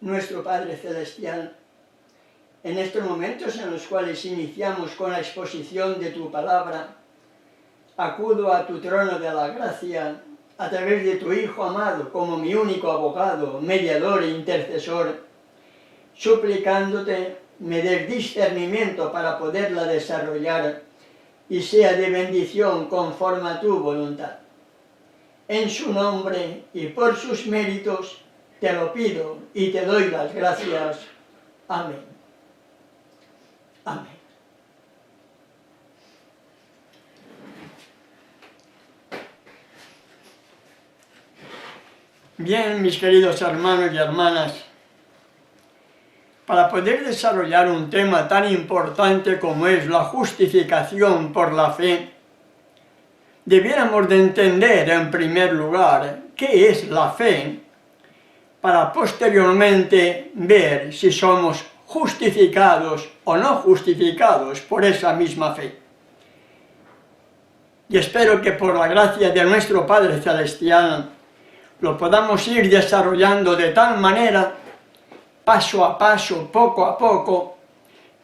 nuestro Padre Celestial, en estos momentos en los cuales iniciamos con la exposición de tu palabra, acudo a tu trono de la gracia a través de tu Hijo amado como mi único abogado, mediador e intercesor, suplicándote me des discernimiento para poderla desarrollar y sea de bendición conforme a tu voluntad. En su nombre y por sus méritos te lo pido y te doy las gracias. Amén. Amén. Bien, mis queridos hermanos y hermanas, para poder desarrollar un tema tan importante como es la justificación por la fe, debiéramos de entender en primer lugar qué es la fe, para posteriormente ver si somos justificados o no justificados por esa misma fe. Y espero que por la gracia de nuestro Padre Celestial lo podamos ir desarrollando de tal manera, paso a paso, poco a poco,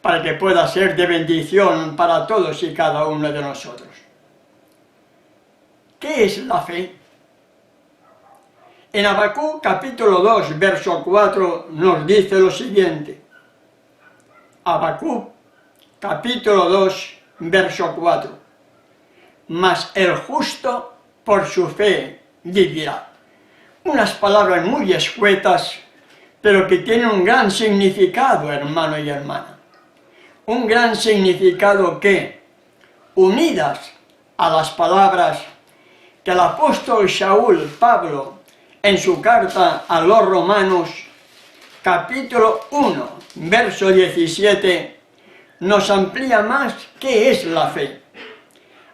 para que pueda ser de bendición para todos y cada uno de nosotros. ¿Qué es la fe? En Habacuc capítulo 2, verso 4 nos dice lo siguiente. Habacuc capítulo 2, verso 4. Mas el justo por su fe vivirá. Unas palabras muy escuetas, pero que tienen un gran significado, hermano y hermana. Un gran significado que, unidas a las palabras que el apóstol Saúl Pablo, en su carta a los Romanos, capítulo 1, verso 17, nos amplía más qué es la fe.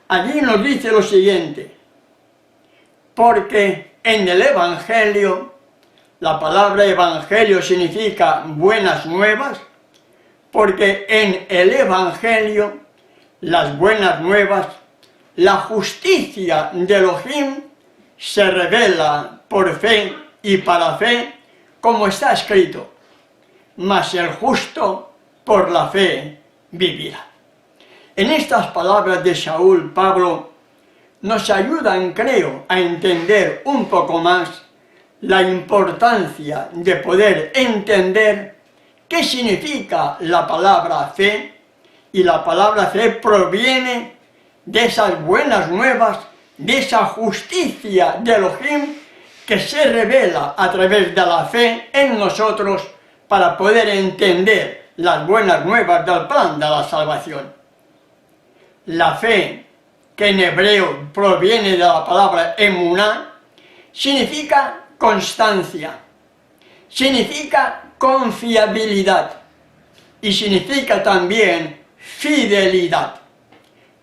Allí nos dice lo siguiente: porque en el Evangelio, la palabra Evangelio significa buenas nuevas, porque en el Evangelio, las buenas nuevas, la justicia de Elohim se revela por fe y para fe, como está escrito, mas el justo por la fe vivirá. En estas palabras de Saúl Pablo nos ayudan, creo, a entender un poco más la importancia de poder entender qué significa la palabra fe, y la palabra fe proviene de esas buenas nuevas, de esa justicia de Elohim que se revela a través de la fe en nosotros para poder entender las buenas nuevas del plan de la salvación. La fe, que en hebreo proviene de la palabra emuná, significa constancia, significa confiabilidad y significa también fidelidad.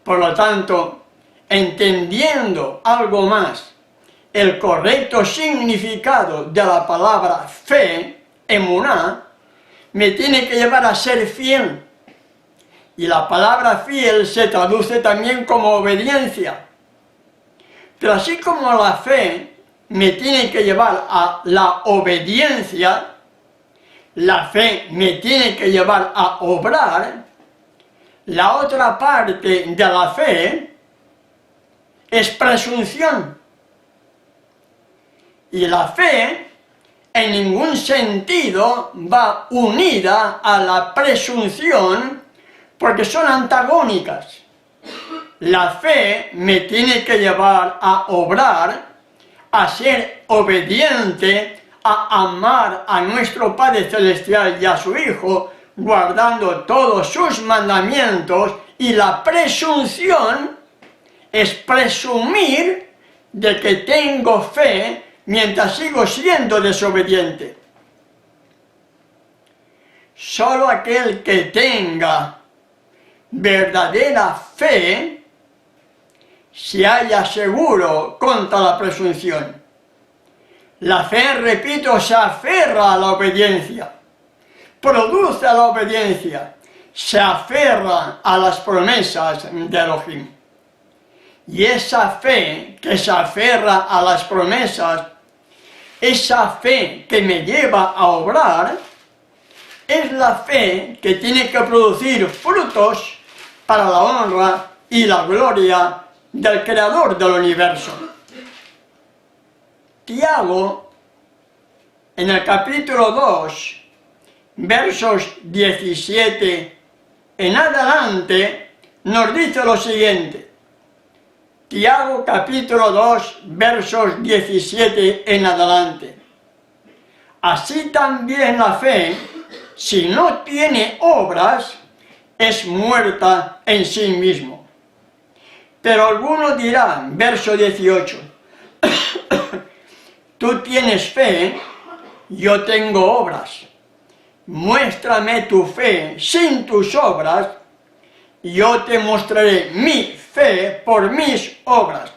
Por lo tanto, entendiendo algo más el correcto significado de la palabra fe, emuná, me tiene que llevar a ser fiel. Y la palabra fiel se traduce también como obediencia. Pero así como la fe me tiene que llevar a la obediencia, la fe me tiene que llevar a obrar, la otra parte de la fe es presunción. Y la fe en ningún sentido va unida a la presunción, porque son antagónicas. La fe me tiene que llevar a obrar, a ser obediente, a amar a nuestro Padre Celestial y a su Hijo, guardando todos sus mandamientos, y la presunción es presumir de que tengo fe mientras sigo siendo desobediente. Solo aquel que tenga verdadera fe se halla seguro contra la presunción. La fe, repito, se aferra a la obediencia, produce la obediencia, se aferra a las promesas de Elohim. Y esa fe que se aferra a las promesas esa fe que me lleva a obrar, es la fe que tiene que producir frutos para la honra y la gloria del Creador del universo. Tiago, en el capítulo 2, versos 17 en adelante, nos dice lo siguiente. Tiago capítulo 2, versos 17 en adelante. Así también la fe, si no tiene obras, es muerta en sí mismo. Pero alguno dirá, verso 18, tú tienes fe, yo tengo obras. Muéstrame tu fe sin tus obras, yo te mostraré mi fe por mis obras.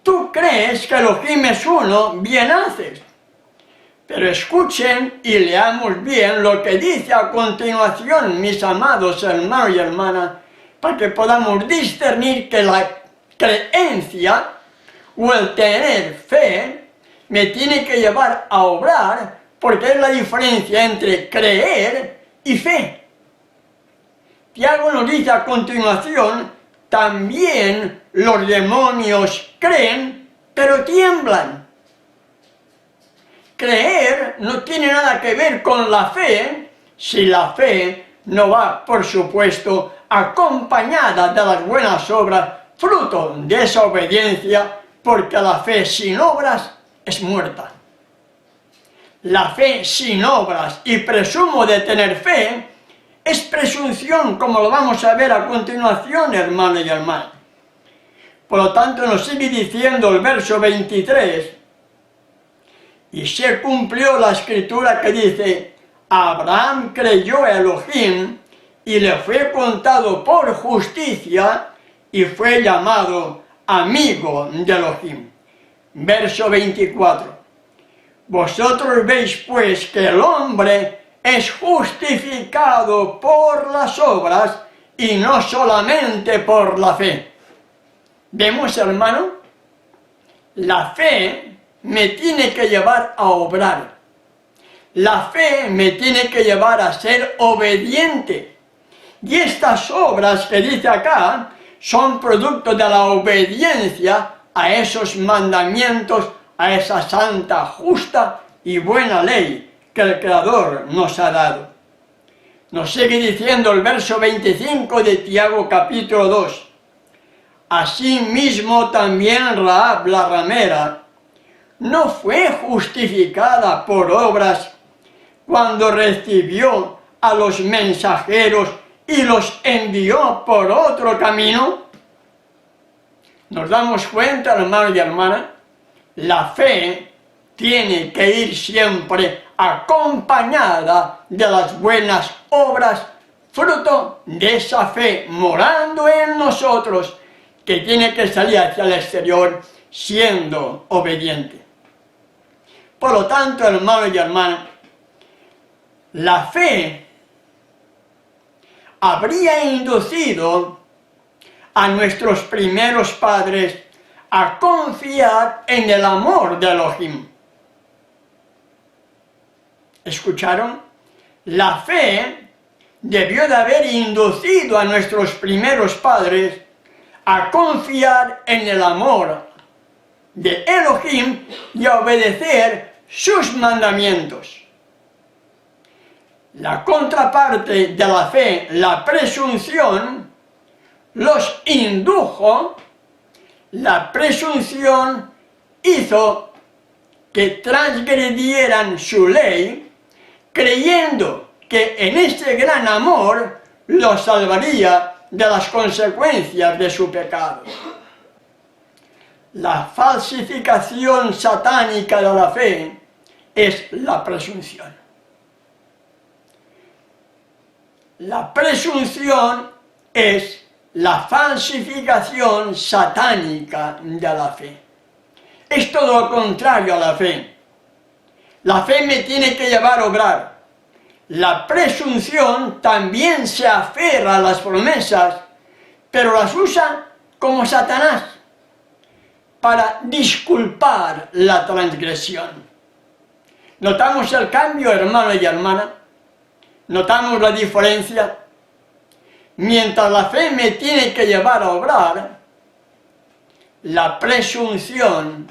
Tú crees que Elohim es uno, bien haces. Pero escuchen y leamos bien lo que dice a continuación, mis amados hermanos y hermanas, para que podamos discernir que la creencia o el tener fe me tiene que llevar a obrar, porque es la diferencia entre creer y fe. Tiago nos dice a continuación, también los demonios creen, pero tiemblan. Creer no tiene nada que ver con la fe, si la fe no va, por supuesto, acompañada de las buenas obras, fruto de esa obediencia, porque la fe sin obras es muerta. La fe sin obras, y presumo de tener fe, es presunción, como lo vamos a ver a continuación, hermanos y hermanas. Por lo tanto, nos sigue diciendo el verso 23, y se cumplió la escritura que dice, Abraham creyó a Elohim, y le fue contado por justicia, y fue llamado amigo de Elohim. Verso 24. Vosotros veis pues que el hombre es justificado por las obras y no solamente por la fe. ¿Vemos, hermano? La fe me tiene que llevar a obrar. La fe me tiene que llevar a ser obediente. Y estas obras que dice acá son producto de la obediencia a esos mandamientos, a esa santa, justa y buena ley que el Creador nos ha dado. Nos sigue diciendo el verso 25 de Tiago capítulo 2. Asimismo también Rahab la ramera no fue justificada por obras cuando recibió a los mensajeros y los envió por otro camino. Nos damos cuenta, hermanos y hermanas, la fe tiene que ir siempre acompañada de las buenas obras, fruto de esa fe morando en nosotros, que tiene que salir hacia el exterior siendo obediente. Por lo tanto, hermanos y hermanas, la fe habría inducido a nuestros primeros padres a confiar en el amor de Elohim. ¿Escucharon? La fe debió de haber inducido a nuestros primeros padres a confiar en el amor de Elohim y a obedecer sus mandamientos. La contraparte de la fe, la presunción, los indujo. La presunción hizo que transgredieran su ley, creyendo que en este gran amor los salvaría de las consecuencias de su pecado. La falsificación satánica de la fe es la presunción. La presunción es la falsificación satánica de la fe. Es todo lo contrario a la fe. La fe me tiene que llevar a obrar. La presunción también se aferra a las promesas, pero las usa como Satanás. para disculpar la transgresión. ¿Notamos el cambio, hermano y hermana? ¿Notamos la diferencia? Mientras la fe me tiene que llevar a obrar, la presunción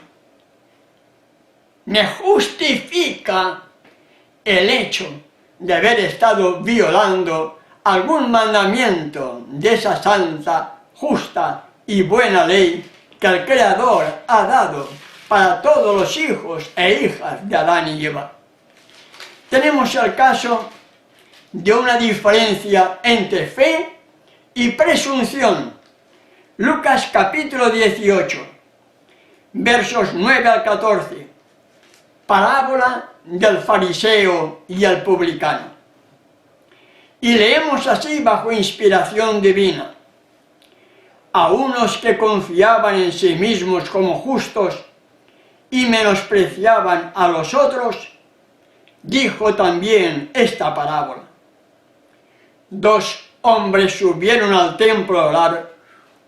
me justifica el hecho de haber estado violando algún mandamiento de esa santa, justa y buena ley que el Creador ha dado para todos los hijos e hijas de Adán y Eva. Tenemos el caso de una diferencia entre fe y presunción. Lucas capítulo 18, versos 9 al 14. Parábola del fariseo y el publicano. Y leemos así bajo inspiración divina. A unos que confiaban en sí mismos como justos y menospreciaban a los otros, dijo también esta parábola. Dos hombres subieron al templo a orar,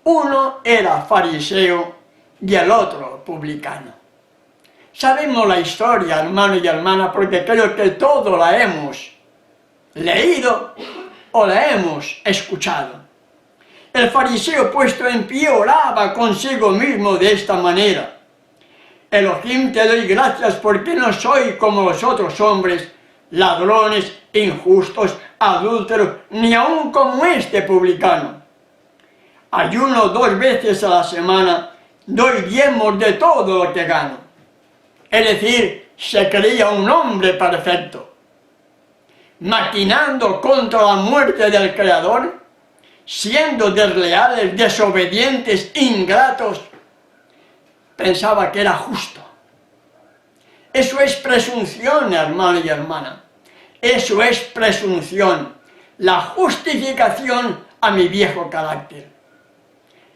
uno era fariseo y el otro publicano. Sabemos la historia, hermano y hermana, porque creo que todos la hemos leído o la hemos escuchado. El fariseo puesto en pie oraba consigo mismo de esta manera. Elohim, te doy gracias porque no soy como los otros hombres, ladrones, injustos, adúlteros, ni aun como este publicano. Ayuno 2 veces a la semana, doy diezmos de todo lo que gano. Es decir, se creía un hombre perfecto. Maquinando contra la muerte del Creador, siendo desleales, desobedientes, ingratos, pensaba que era justo. Eso es presunción, hermano y hermana. Eso es presunción. La justificación a mi viejo carácter.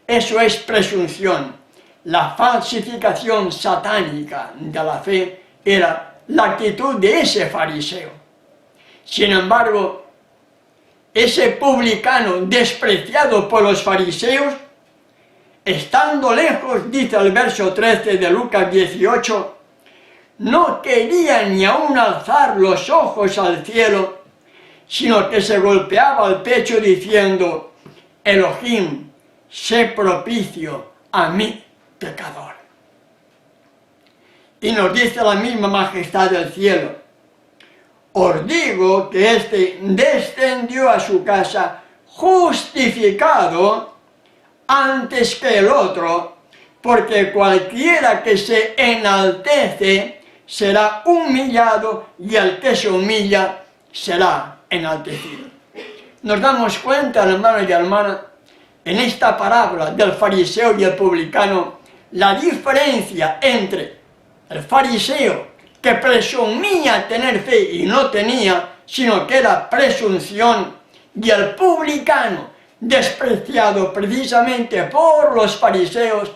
Eso es presunción. La falsificación satánica de la fe era la actitud de ese fariseo. Sin embargo, ese publicano despreciado por los fariseos, estando lejos, dice el verso 13 de Lucas 18, no quería ni aun alzar los ojos al cielo, sino que se golpeaba el pecho diciendo, Elohim, sé propicio a mí, pecador. Y nos dice la misma majestad del cielo, os digo que éste descendió a su casa justificado antes que el otro, porque cualquiera que se enaltece será humillado y el que se humilla será enaltecido. Nos damos cuenta, hermano y hermana, en esta parábola del fariseo y el publicano, la diferencia entre el fariseo que presumía tener fe y no tenía, sino que era presunción, y el publicano, despreciado precisamente por los fariseos,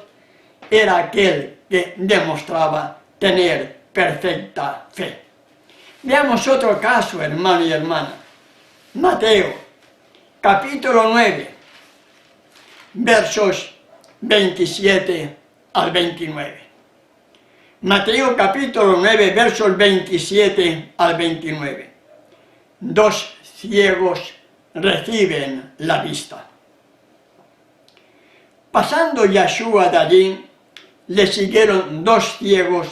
era aquel que demostraba tener perfecta fe. Veamos otro caso, hermano y hermana. Mateo, capítulo 9, versos 27 al 29. Mateo capítulo 9, versos 27 al 29. Dos ciegos reciben la vista. Pasando Yeshua de allí, le siguieron dos ciegos,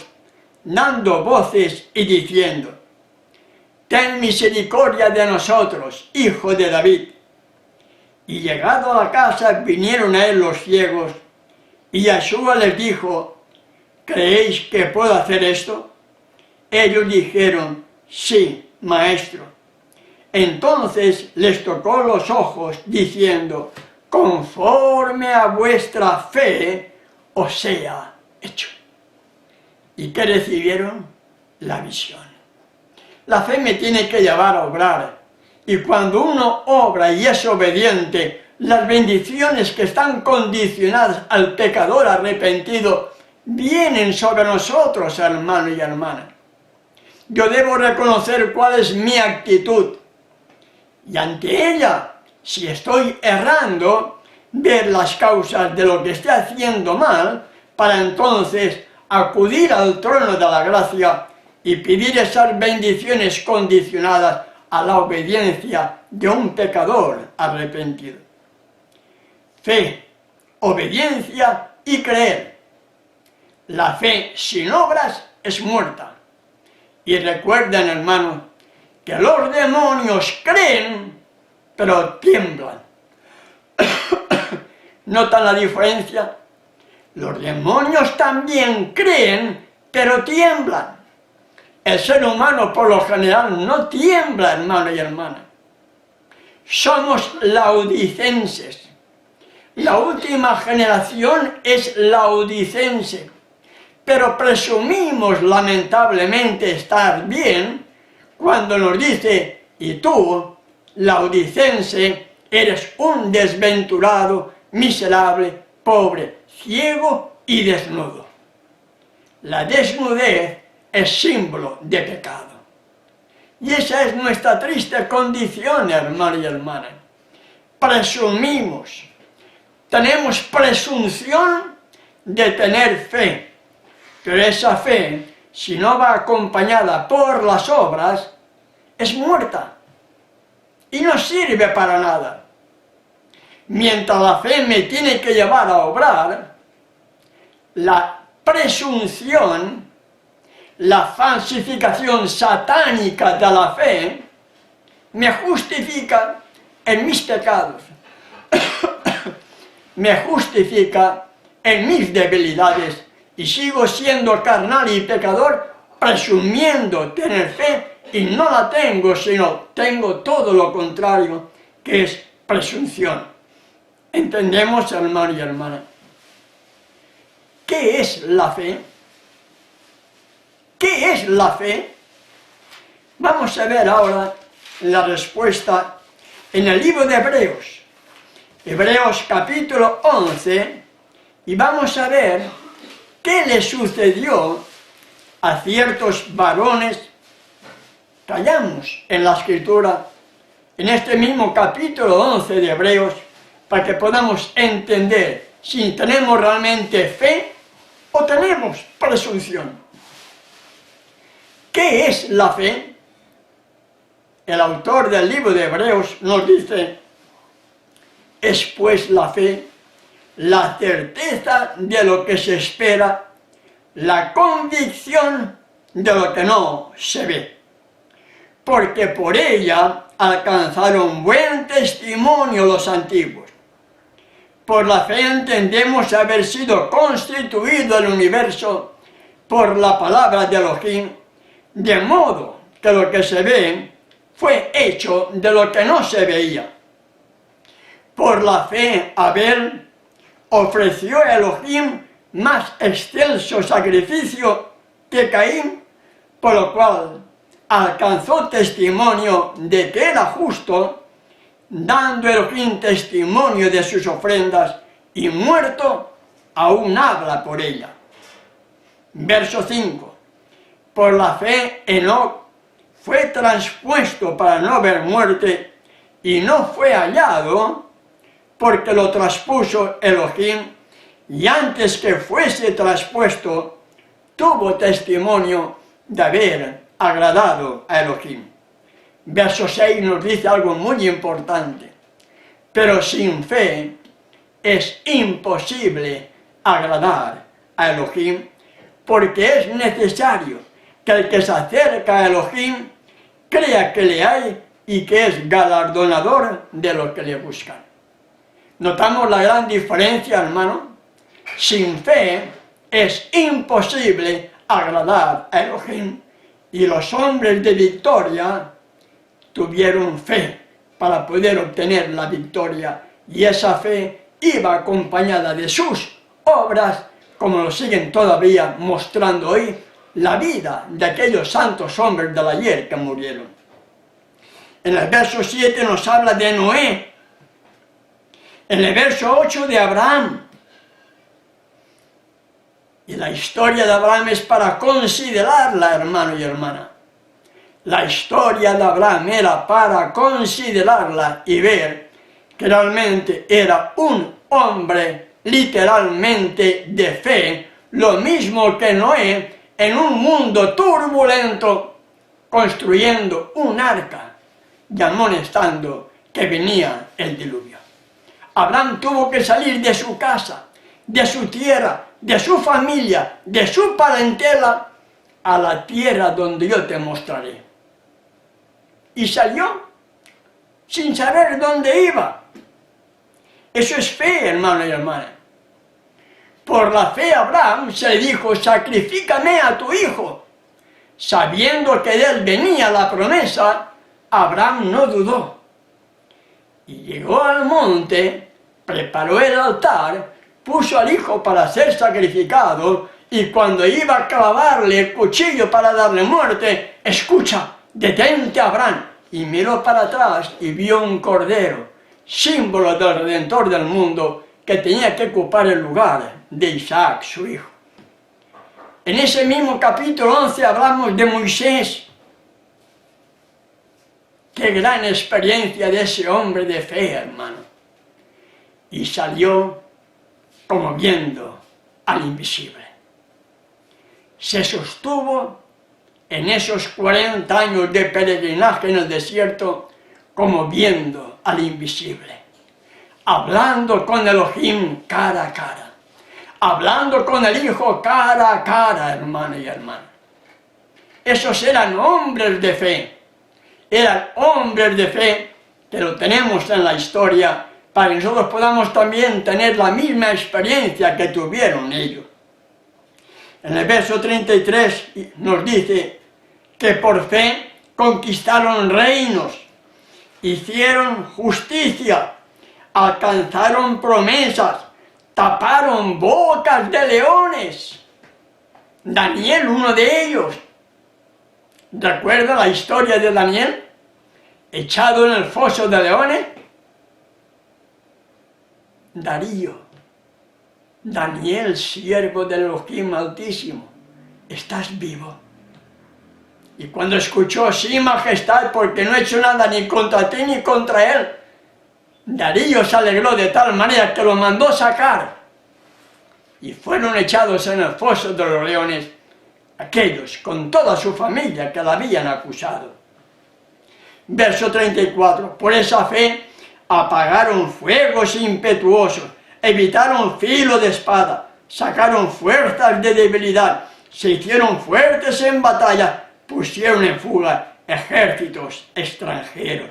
dando voces y diciendo, ten misericordia de nosotros, hijo de David. Y llegado a la casa, vinieron a él los ciegos, y Yeshua les dijo, ¿creéis que puedo hacer esto? Ellos dijeron, sí, maestro. Entonces les tocó los ojos, diciendo, conforme a vuestra fe os sea hecho. ¿Y qué recibieron? La visión. La fe me tiene que llevar a obrar. Y cuando uno obra y es obediente, las bendiciones que están condicionadas al pecador arrepentido vienen sobre nosotros, hermano y hermana. Yo debo reconocer cuál es mi actitud. Y ante ella, si estoy errando, ver las causas de lo que esté haciendo mal, para entonces acudir al trono de la gracia y pedir esas bendiciones condicionadas a la obediencia de un pecador arrepentido. Fe, obediencia y creer. La fe sin obras es muerta. Y recuerden, hermanos, que los demonios creen, pero tiemblan. ¿Notan la diferencia? Los demonios también creen, pero tiemblan. El ser humano, por lo general, no tiembla, hermano y hermana. Somos laodicenses. La última generación es laodicense. Pero presumimos, lamentablemente, estar bien cuando nos dice, y tú, laodicense, eres un desventurado, miserable, pobre, ciego y desnudo. La desnudez es símbolo de pecado. Y esa es nuestra triste condición, hermano y hermana. Presumimos, tenemos presunción de tener fe, pero esa fe, si no va acompañada por las obras, es muerta y no sirve para nada. Mientras la fe me tiene que llevar a obrar, la presunción, la falsificación satánica de la fe, me justifica en mis pecados, me justifica en mis debilidades, y sigo siendo carnal y pecador, presumiendo tener fe, y no la tengo, sino tengo todo lo contrario, que es presunción. ¿Entendemos, hermano y hermana? ¿Qué es la fe? ¿Qué es la fe? Vamos a ver ahora la respuesta en el libro de Hebreos. Hebreos capítulo 11, y vamos a ver qué le sucedió a ciertos varones que hallamos en la Escritura, en este mismo capítulo 11 de Hebreos, para que podamos entender si tenemos realmente fe o tenemos presunción. ¿Qué es la fe? El autor del libro de Hebreos nos dice, es pues la fe, la certeza de lo que se espera, la convicción de lo que no se ve. Porque por ella alcanzaron buen testimonio los antiguos. Por la fe entendemos haber sido constituido el universo por la palabra de Elohim, de modo que lo que se ve fue hecho de lo que no se veía. Por la fe Abel ofreció a Elohim más excelso sacrificio que Caín, por lo cual alcanzó testimonio de que era justo, dando Elohim testimonio de sus ofrendas, y muerto aún habla por ella. Verso 5. Por la fe Enoc fue traspuesto para no ver muerte, y no fue hallado, porque lo traspuso Elohim, y antes que fuese traspuesto, tuvo testimonio de haber agradado a Elohim. Verso 6 nos dice algo muy importante. Pero sin fe es imposible agradar a Elohim, porque es necesario que el que se acerca a Elohim crea que le hay y que es galardonador de los que le buscan. ¿Notamos la gran diferencia, hermano? Sin fe es imposible agradar a Elohim, y los hombres de victoria tuvieron fe para poder obtener la victoria, y esa fe iba acompañada de sus obras, como lo siguen todavía mostrando hoy la vida de aquellos santos hombres del ayer que murieron. En el verso 7 nos habla de Noé, en el verso 8 de Abraham. Y la historia de Abraham es para considerarla, hermano y hermana. La historia de Abraham era para considerarla y ver que realmente era un hombre literalmente de fe, lo mismo que Noé en un mundo turbulento, construyendo un arca y amonestando que venía el diluvio. Abraham tuvo que salir de su casa, de su tierra, de su familia, de su parentela, a la tierra donde yo te mostraré. Y salió sin saber dónde iba. Eso es fe, hermano y hermana. Por la fe Abraham se le dijo, sacrifícame a tu hijo. Sabiendo que de él venía la promesa, Abraham no dudó. Y llegó al monte, preparó el altar, puso al hijo para ser sacrificado, y cuando iba a clavarle el cuchillo para darle muerte, escucha, detente Abraham. Y miró para atrás y vio un cordero, símbolo del Redentor del mundo, que tenía que ocupar el lugar de Isaac, su hijo. En ese mismo capítulo 11 hablamos de Moisés. Qué gran experiencia de ese hombre de fe, hermano. Y salió como viendo al invisible. Se sostuvo en esos 40 años de peregrinaje en el desierto como viendo al invisible. Hablando con Elohim cara a cara. Hablando con el Hijo cara a cara, hermano y hermana. Esos eran hombres de fe. Eran hombres de fe que lo tenemos en la historia para que nosotros podamos también tener la misma experiencia que tuvieron ellos. En el verso 33 nos dice que por fe conquistaron reinos, hicieron justicia, alcanzaron promesas, taparon bocas de leones. Daniel, uno de ellos. ¿Recuerda la historia de Daniel? Echado en el foso de leones. Daniel, siervo del Elohim Altísimo, ¿estás vivo? Y cuando escuchó, sí, majestad, porque no he hecho nada ni contra ti ni contra él, Darío se alegró de tal manera que lo mandó sacar. Y fueron echados en el foso de los leones aquellos con toda su familia que la habían acusado. Verso 34. Por esa fe apagaron fuegos impetuosos, evitaron filo de espada, sacaron fuerzas de debilidad, se hicieron fuertes en batalla, pusieron en fuga ejércitos extranjeros.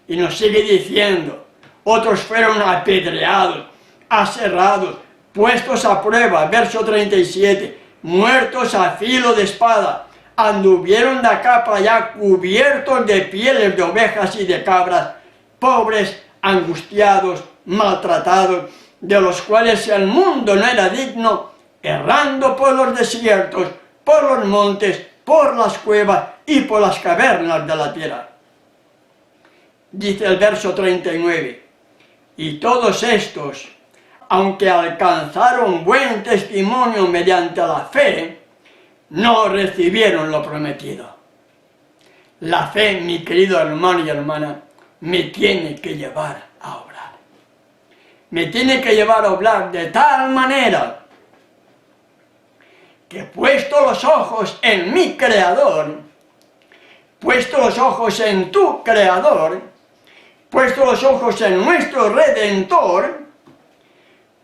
Y nos sigue diciendo, otros fueron apedreados, aserrados, puestos a prueba, verso 37, muertos a filo de espada, anduvieron de acá para allá cubiertos de pieles de ovejas y de cabras, pobres, angustiados, maltratados, de los cuales el mundo no era digno, errando por los desiertos, por los montes, por las cuevas y por las cavernas de la tierra. Dice el verso 39, y todos estos, aunque alcanzaron buen testimonio mediante la fe, no recibieron lo prometido. La fe, mi querido hermano y hermana, me tiene que llevar a obrar. Me tiene que llevar a obrar de tal manera que puesto los ojos en mi Creador, puesto los ojos en tu Creador, puesto los ojos en nuestro Redentor,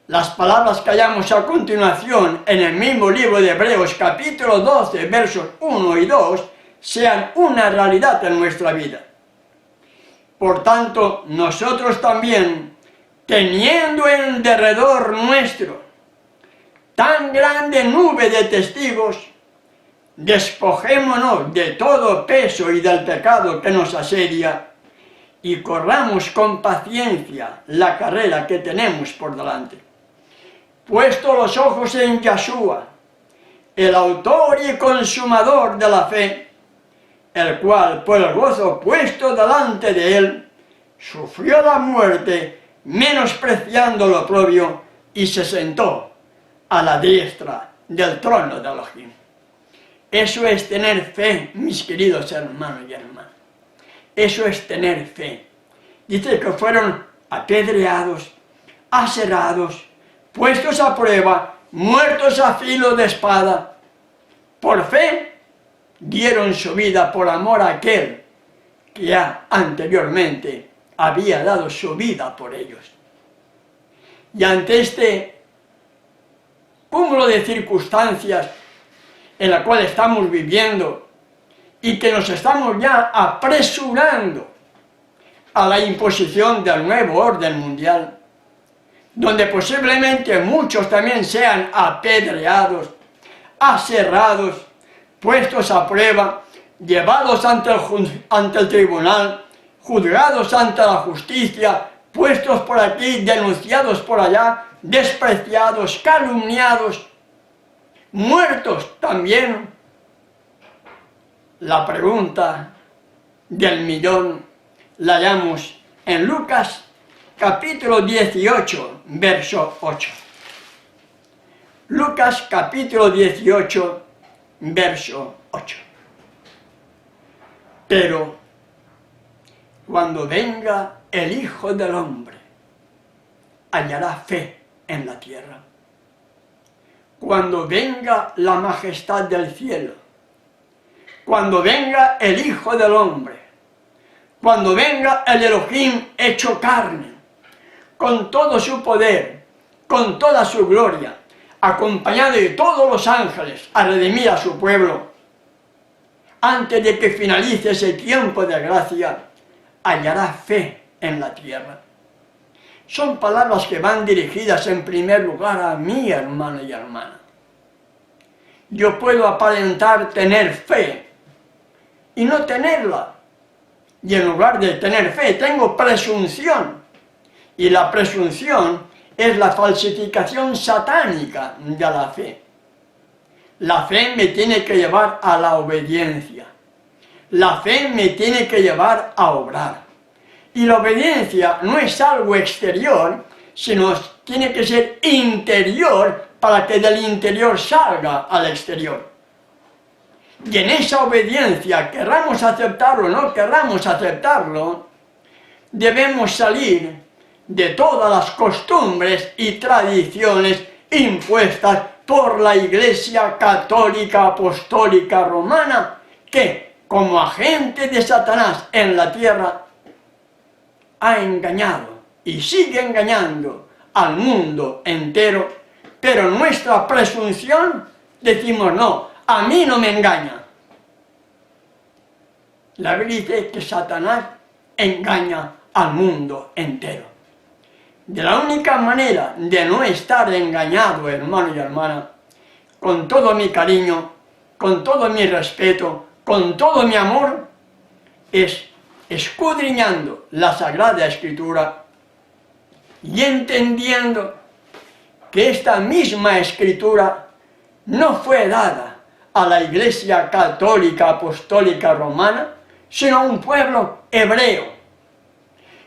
las palabras que hallamos a continuación en el mismo libro de Hebreos capítulo 12, versos 1 y 2, sean una realidad en nuestra vida. Por tanto, nosotros también, teniendo en derredor nuestro tan grande nube de testigos, despojémonos de todo peso y del pecado que nos asedia, y corramos con paciencia la carrera que tenemos por delante. Puesto los ojos en Yeshua, el autor y consumador de la fe, el cual por el gozo puesto delante de él, sufrió la muerte, menospreciando lo oprobio, y se sentó a la diestra del trono de Elohim. Eso es tener fe, mis queridos hermanos y hermanas. Eso es tener fe. Dice que fueron apedreados, aserrados, puestos a prueba, muertos a filo de espada. Por fe dieron su vida por amor a aquel que ya anteriormente había dado su vida por ellos. Y ante este cúmulo de circunstancias en la cual estamos viviendo y que nos estamos ya apresurando a la imposición del nuevo orden mundial, donde posiblemente muchos también sean apedreados, aserrados, puestos a prueba, llevados ante el tribunal, juzgados ante la justicia, puestos por aquí, denunciados por allá, despreciados, calumniados, muertos también. La pregunta del millón la hallamos en Lucas capítulo 18, verso 8. Lucas capítulo 18, verso 8. Pero cuando venga el Hijo del Hombre, hallará fe en la tierra. Cuando venga la majestad del cielo, cuando venga el Hijo del Hombre, cuando venga el Elohim hecho carne, con todo su poder, con toda su gloria, acompañado de todos los ángeles a redimir a su pueblo, antes de que finalice ese tiempo de gracia, hallará fe en la tierra. Son palabras que van dirigidas en primer lugar a mí, hermano y hermana. Yo puedo aparentar tener fe y no tenerla. Y en lugar de tener fe, tengo presunción. Y la presunción es la falsificación satánica de la fe. La fe me tiene que llevar a la obediencia. La fe me tiene que llevar a obrar. Y la obediencia no es algo exterior, sino tiene que ser interior para que del interior salga al exterior. Y en esa obediencia, querramos aceptarlo o no querramos aceptarlo, debemos salir de todas las costumbres y tradiciones impuestas por la Iglesia Católica Apostólica Romana, que, como agente de Satanás en la tierra, ha engañado y sigue engañando al mundo entero, pero nuestra presunción decimos no, a mí no me engaña. La Biblia dice que Satanás engaña al mundo entero. De la única manera de no estar engañado, hermano y hermana, con todo mi cariño, con todo mi respeto, con todo mi amor, es escudriñando la Sagrada Escritura y entendiendo que esta misma Escritura no fue dada a la Iglesia Católica Apostólica Romana, sino a un pueblo hebreo.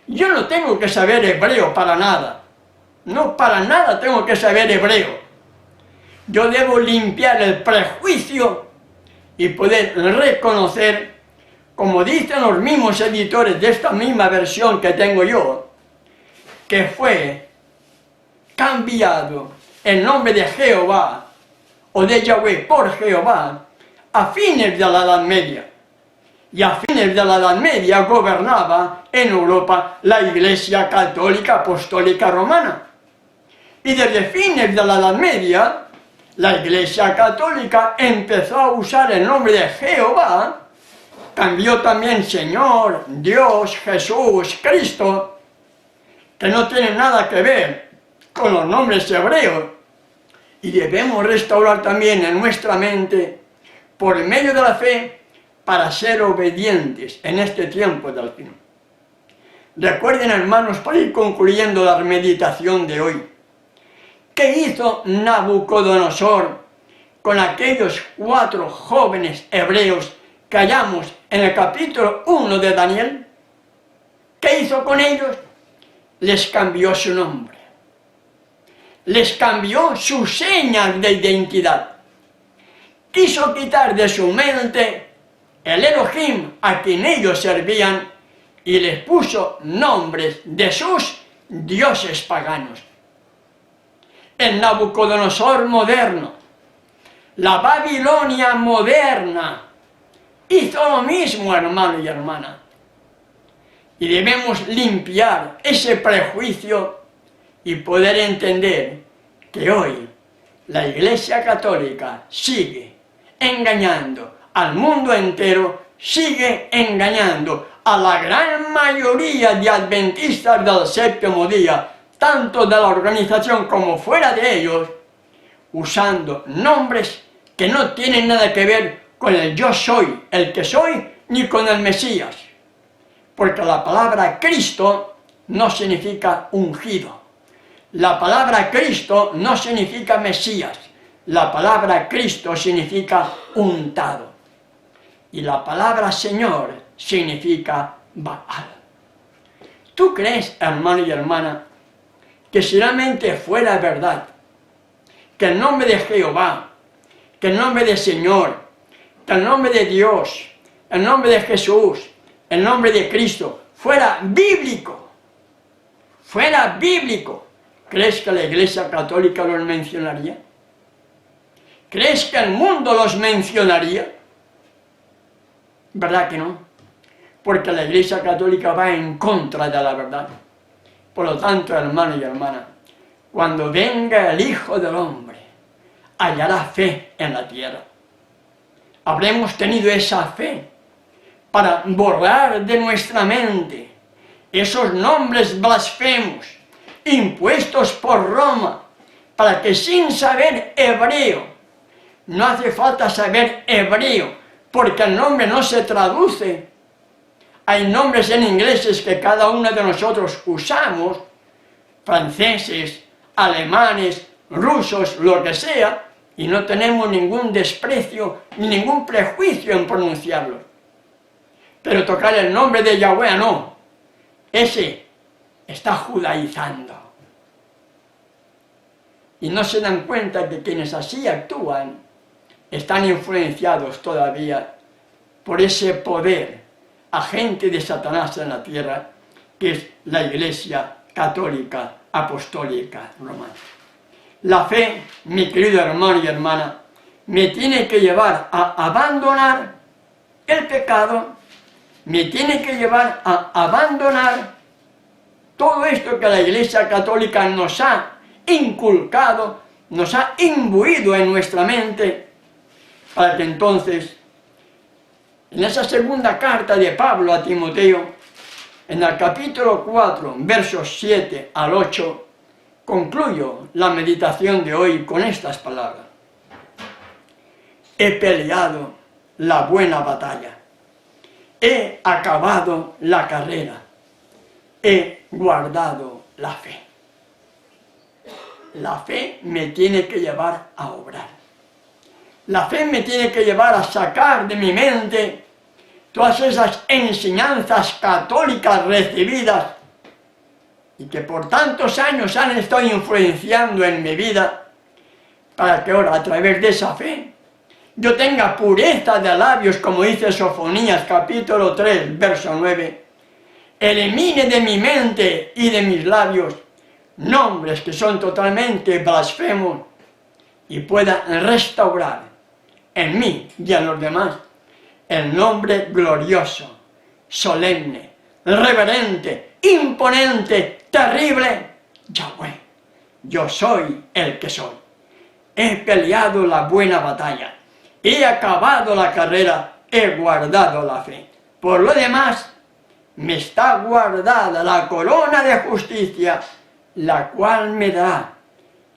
Yo no tengo que saber hebreo para nada, no para nada tengo que saber hebreo. Yo debo limpiar el prejuicio y poder reconocer, como dicen los mismos editores de esta misma versión que tengo yo, que fue cambiado el nombre de Jehová o de Yahweh por Jehová a fines de la Edad Media. Y a fines de la Edad Media gobernaba en Europa la Iglesia Católica Apostólica Romana. Y desde fines de la Edad Media, la Iglesia Católica empezó a usar el nombre de Jehová, cambió también Señor, Dios, Jesús, Cristo, que no tienen nada que ver con los nombres hebreos. Y debemos restaurar también en nuestra mente, por medio de la fe, para ser obedientes en este tiempo del fin. Recuerden, hermanos, para ir concluyendo la meditación de hoy, ¿qué hizo Nabucodonosor con aquellos 4 jóvenes hebreos que hallamos en el capítulo 1 de Daniel? ¿Qué hizo con ellos? Les cambió su nombre. Les cambió sus señas de identidad. Quiso quitar de su mente el Elohim a quien ellos servían y les puso nombres de sus dioses paganos. el Nabucodonosor moderno, la Babilonia moderna, hizo lo mismo, hermano y hermana. Y debemos limpiar ese prejuicio y poder entender que hoy la Iglesia Católica sigue engañando al mundo entero, sigue engañando a la gran mayoría de adventistas del séptimo día, tanto de la organización como fuera de ellos, usando nombres que no tienen nada que ver con el yo soy, el que soy, ni con el Mesías. Porque la palabra Cristo no significa ungido. La palabra Cristo no significa Mesías. La palabra Cristo significa untado. Y la palabra Señor significa Baal. ¿Tú crees, hermano y hermana, que si realmente fuera verdad, que el nombre de Jehová, que el nombre de Señor, que el nombre de Dios, el nombre de Jesús, el nombre de Cristo, fuera bíblico, ¿crees que la Iglesia Católica los mencionaría? ¿Crees que el mundo los mencionaría? ¿Verdad que no? Porque la Iglesia Católica va en contra de la verdad. Por lo tanto, hermano y hermana, cuando venga el Hijo del Hombre, hallará fe en la tierra. Habremos tenido esa fe para borrar de nuestra mente esos nombres blasfemos impuestos por Roma, para que sin saber hebreo, no hace falta saber hebreo, porque el nombre no se traduce. Hay nombres en ingleses que cada uno de nosotros usamos, franceses, alemanes, rusos, lo que sea, y no tenemos ningún desprecio ni ningún prejuicio en pronunciarlos. Pero tocar el nombre de Yahweh no, ese está judaizando. Y no se dan cuenta que quienes así actúan están influenciados todavía por ese poder agente de Satanás en la tierra, que es la Iglesia Católica Apostólica Romana. La fe, mi querido hermano y hermana, me tiene que llevar a abandonar el pecado, me tiene que llevar a abandonar todo esto que la Iglesia Católica nos ha inculcado, nos ha imbuido en nuestra mente, para que entonces, en esa segunda carta de Pablo a Timoteo, en el capítulo 4, versos 7 al 8, concluyo la meditación de hoy con estas palabras. He peleado la buena batalla, he acabado la carrera, he guardado la fe. La fe me tiene que llevar a obrar. La fe me tiene que llevar a sacar de mi mente todas esas enseñanzas católicas recibidas y que por tantos años han estado influenciando en mi vida, para que ahora a través de esa fe yo tenga pureza de labios, como dice Sofonías capítulo 3, verso 9, elimine de mi mente y de mis labios nombres que son totalmente blasfemos y pueda restaurar en mí y en los demás el nombre glorioso, solemne, reverente, imponente, terrible, Yahweh. Yo soy el que soy. He peleado la buena batalla, he acabado la carrera, he guardado la fe. Por lo demás, me está guardada la corona de justicia, la cual me dará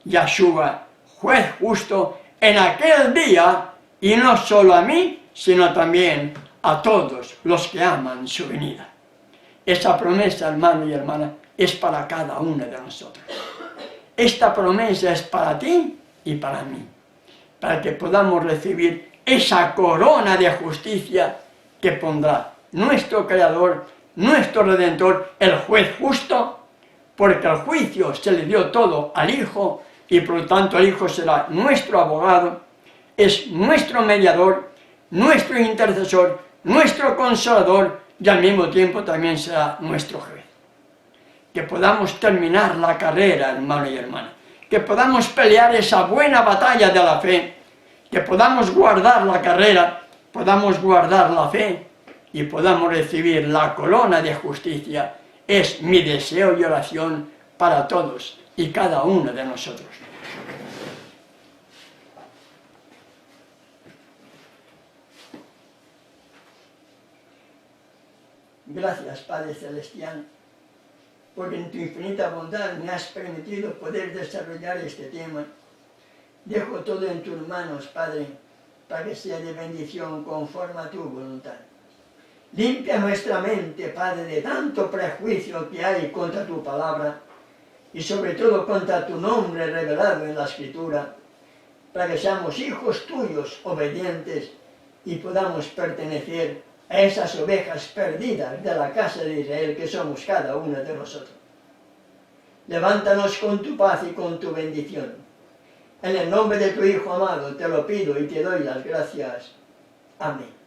Yahshua, juez justo, en aquel día, y no solo a mí, sino también a todos los que aman su venida. Esa promesa, hermano y hermana, es para cada uno de nosotros. Esta promesa es para ti y para mí, para que podamos recibir esa corona de justicia que pondrá nuestro Creador, nuestro Redentor, el juez justo, porque el juicio se le dio todo al Hijo, y por lo tanto el Hijo será nuestro abogado, es nuestro mediador, nuestro intercesor, nuestro consolador, y al mismo tiempo también será nuestro juez. Que podamos terminar la carrera, hermano y hermana, que podamos pelear esa buena batalla de la fe, que podamos guardar la carrera, podamos guardar la fe y podamos recibir la corona de justicia. Es mi deseo y oración para todos y cada uno de nosotros. Gracias, Padre Celestial, porque en tu infinita bondad me has permitido poder desarrollar este tema. Dejo todo en tus manos, Padre, para que sea de bendición conforme a tu voluntad. Limpia nuestra mente, Padre, de tanto prejuicio que hay contra tu palabra y sobre todo contra tu nombre revelado en la Escritura, para que seamos hijos tuyos, obedientes, y podamos pertenecer a esas ovejas perdidas de la casa de Israel que somos cada uno de nosotros. Levántanos con tu paz y con tu bendición. En el nombre de tu Hijo amado te lo pido y te doy las gracias. Amén.